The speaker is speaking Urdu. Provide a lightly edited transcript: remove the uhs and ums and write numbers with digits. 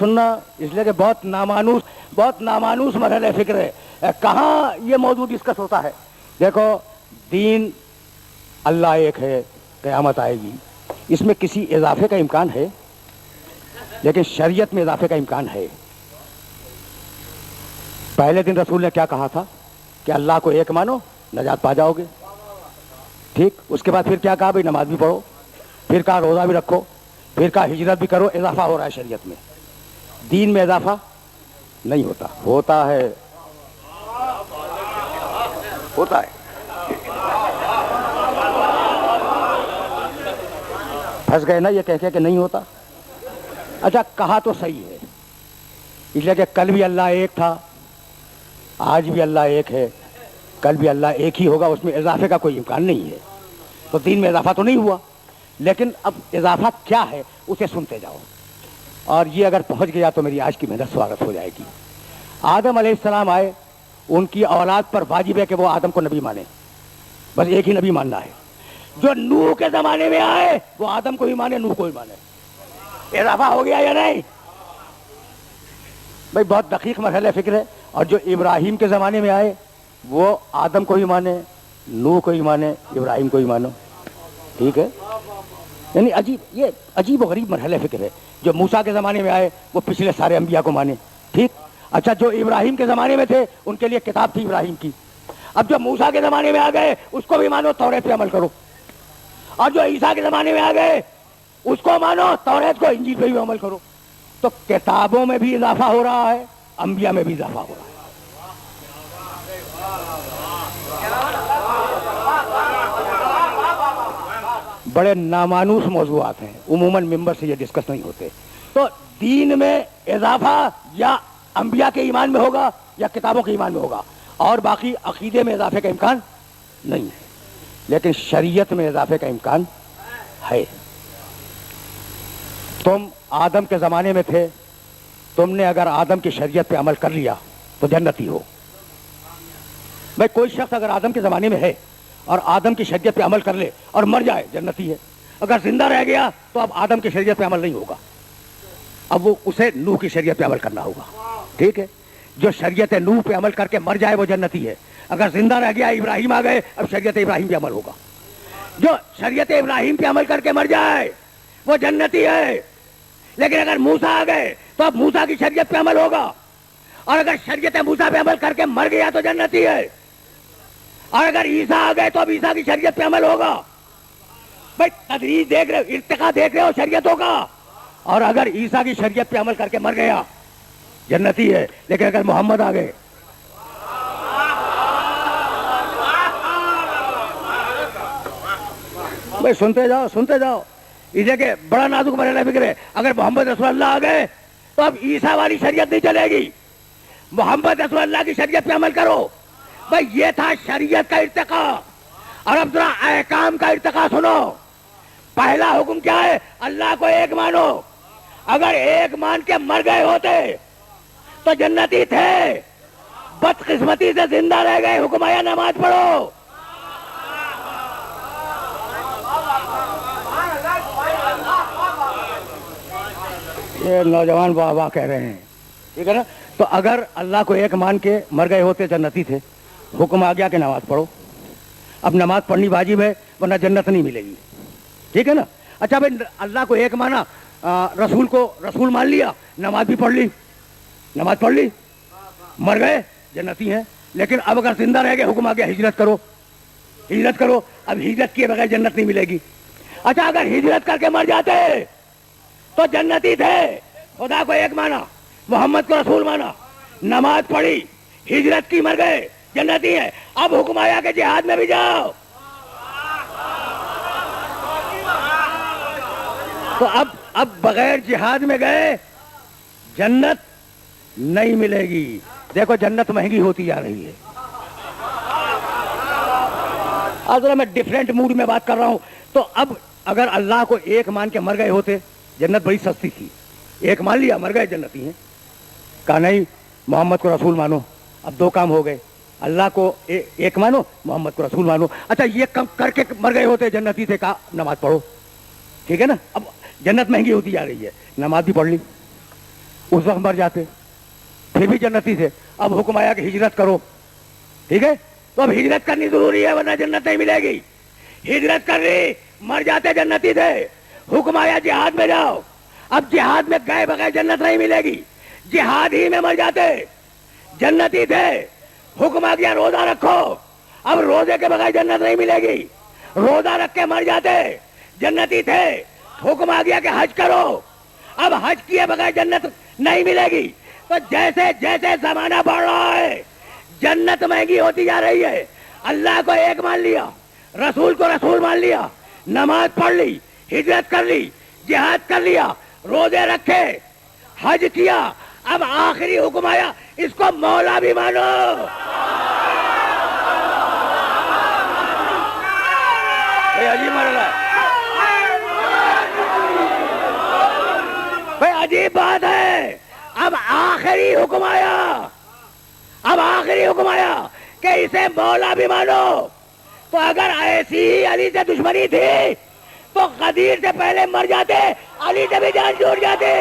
سننا اس لیے کہ بہت نامانوس مرحلہ فکر ہے. کہاں یہ موضوع ڈسکس ہوتا ہے؟ دیکھو دین اللہ ایک ہے، قیامت آئے گی، اس میں کسی اضافے کا امکان ہے، لیکن شریعت میں اضافے کا امکان ہے. پہلے دن رسول نے کیا کہا تھا کہ اللہ کو ایک مانو نجات پا جاؤ گے. ٹھیک، اس کے بعد پھر کیا کہا؟ بھائی نماز بھی پڑھو، پھر کہا روزہ بھی رکھو، پھر کہا ہجرت بھی کرو. اضافہ ہو رہا ہے شریعت میں. دین میں اضافہ نہیں ہوتا. ہوتا ہے پھنس گئے نا یہ کہہ کہ نہیں ہوتا. اچھا کہا تو صحیح ہے، اس لیے کہ کل بھی اللہ ایک تھا، آج بھی اللہ ایک ہے، کل بھی اللہ ایک ہی ہوگا، اس میں اضافے کا کوئی امکان نہیں ہے. تو دین میں اضافہ تو نہیں ہوا، لیکن اب اضافہ کیا ہے اسے سنتے جاؤ. اور یہ اگر پہنچ گیا تو میری آج کی محنت سواگت ہو جائے گی. آدم علیہ السلام آئے، ان کی اولاد پر واجب ہے کہ وہ آدم کو نبی مانے، بس ایک ہی نبی ماننا ہے. جو نوح کے زمانے میں آئے وہ آدم کو ہی مانے، نوح کو ہی مانے. اضافہ ہو گیا یا نہیں؟ بھائی بہت دقیق مرحلہ فکر ہے. اور جو ابراہیم کے زمانے میں آئے وہ آدم کو ہی مانے، نوح کو ہی مانے، ابراہیم کو ہی مانو. ٹھیک ہے، یعنی یہ عجیب و غریب مرحلہ فکر ہے. جو موسیٰ کے زمانے میں آئے وہ پچھلے سارے انبیاء کو مانے. ٹھیک، اچھا جو ابراہیم کے زمانے میں تھے ان کے لیے کتاب تھی ابراہیم کی. اب جو موسیٰ کے زمانے میں آ گئے اس کو بھی مانو، توریت پہ عمل کرو. اور جو عیسیٰ کے زمانے میں آ گئے اس کو مانو، توریت کو، انجیل پہ بھی عمل کرو. تو کتابوں میں بھی اضافہ ہو رہا ہے، انبیاء میں بھی اضافہ ہو رہا ہے. بڑے نامانوس موضوعات ہیں، عموماً ممبر سے یہ ڈسکس نہیں ہوتے. تو دین میں اضافہ یا انبیاء کے ایمان میں ہوگا یا کتابوں کے ایمان میں ہوگا، اور باقی عقیدے میں اضافے کا امکان نہیں ہے. لیکن شریعت میں اضافے کا امکان ہے. تم آدم کے زمانے میں تھے، تم نے اگر آدم کی شریعت پہ عمل کر لیا تو جنتی ہو. بھائی کوئی شخص اگر آدم کے زمانے میں ہے اور آدم کی شریعت پہ عمل کر لے اور مر جائے، جنتی ہے. اگر زندہ رہ گیا تو اب آدم کی شریعت پہ عمل نہیں ہوگا، اب وہ اسے نوح کی شریعت پہ عمل کرنا ہوگا. ٹھیک ہے، جو شریعت نوح پہ عمل کر کے مر جائے وہ جنتی ہے. اگر زندہ رہ گیا، ابراہیم آ گئے، اب شریعت ابراہیم پہ عمل ہوگا. جو شریعت ابراہیم پہ عمل کر کے مر جائے وہ جنتی ہے. لیکن اگر موسیٰ آ گئے تو اب موسیٰ کی شریعت پہ عمل ہوگا، اور اگر شریعت موسیٰ پہ عمل کر کے مر گیا تو جنتی ہے. اور اگر عیسیٰ آ گئے تو اب عیسیٰ کی شریعت پہ عمل ہوگا. بھائی تدریج دیکھ رہے ہو، ارتقا دیکھ رہے ہو شریعتوں کا. اور اگر عیسیٰ کی شریعت پہ عمل کر کے مر گیا جنتی ہے. لیکن اگر محمد آ گئے، بھائی سنتے جاؤ. اس کہ بڑا نازک مرحلہ فکر ہے. اگر محمد رسول اللہ آ گئے تو اب عیسیٰ والی شریعت نہیں چلے گی، محمد رسول اللہ کی شریعت پہ عمل کرو. بھائی یہ تھا شریعت کا ارتقا. اور اب ذرا احکام کا ارتقا سنو. پہلا حکم کیا ہے؟ اللہ کو ایک مانو. اگر ایک مان کے مر گئے ہوتے تو جنتی تھے، بدقسمتی سے زندہ رہ گئے، حکم آیا نماز پڑھو. یہ نوجوان واہ کہہ رہے ہیں، ٹھیک ہے نا. تو اگر اللہ کو ایک مان کے مر گئے ہوتے جنتی تھے، حکم آ گیا کہ نماز پڑھو. اب نماز پڑھنی واجب ہے ورنہ جنت نہیں ملے گی. ٹھیک ہے نا. اچھا بھائی اللہ کو ایک مانا، رسول کو رسول مان لیا، نماز بھی پڑھ لی، مر گئے جنتی ہیں. لیکن اب اگر زندہ رہ گئے، حکم آ گیا ہجرت کرو. اب ہجرت کیے بغیر جنت نہیں ملے گی. اچھا اگر ہجرت کر کے مر جاتے تو جنتی تھے. خدا کو ایک مانا، محمد کو رسول مانا، نماز پڑھی، ہجرت کی، مر گئے، جنتی ہے. اب حکم آیا کہ جہاد میں بھی جاؤ. تو اب بغیر جہاد میں گئے جنت نہیں ملے گی. دیکھو جنت مہنگی ہوتی جا رہی ہے. ذرا میں ڈیفرنٹ موڈ میں بات کر رہا ہوں. تو اب اگر اللہ کو ایک مان کے مر گئے ہوتے، جنت بڑی سستی تھی. ایک مان لیا، مر گئے، جنتی ہیں. کہا نہیں، محمد کو رسول مانو. اب دو کام ہو گئے، اللہ کو ایک مانو، محمد کو رسول مانو. اچھا یہ کم کر کے مر گئے ہوتے، جنتی تھے. کہا نماز پڑھو. ٹھیک ہے نا. اب جنت مہنگی ہوتی جا رہی ہے، نماز بھی پڑھ لی. اس وقت مر جاتے پھر بھی جنتی تھے. اب حکم آیا کہ ہجرت کرو, ٹھیک ہے, تو اب ہجرت کرنی ضروری ہے ورنہ جنت نہیں ملے گی. ہجرت کر لی, مر جاتے جنتی تھے. حکم آیا جہاد میں جاؤ, اب جہاد میں گئے بغیر جنت نہیں ملے گی, جہاد ہی میں مر جاتے جنتی تھے. حکم آ گیا روزہ رکھو, اب روزے کے بغیر جنت نہیں ملے گی, روزہ رکھ کے مر جاتے جنتی تھے. حکم آ گیا کہ حج کرو, اب حج کیے بغیر جنت نہیں ملے گی. تو جیسے جیسے زمانہ بڑھ رہا ہے جنت مہنگی ہوتی جا رہی ہے. اللہ کو ایک مان لیا, رسول کو رسول مان لیا, نماز پڑھ لی, ہجرت کر لی, جہاد کر لیا, روزے رکھے, حج کیا, اب آخری حکم آیا اس کو مولا بھی مانو. عجیب مرحلہ ہے بھائی, عجیب بات ہے. اب آخری حکم آیا, اب آخری حکم آیا کہ اسے مولا بھی مانو. تو اگر ایسی ہی علی سے دشمنی تھی تو غدیر سے پہلے مر جاتے, علی سے بھی جان چھوٹ جاتے.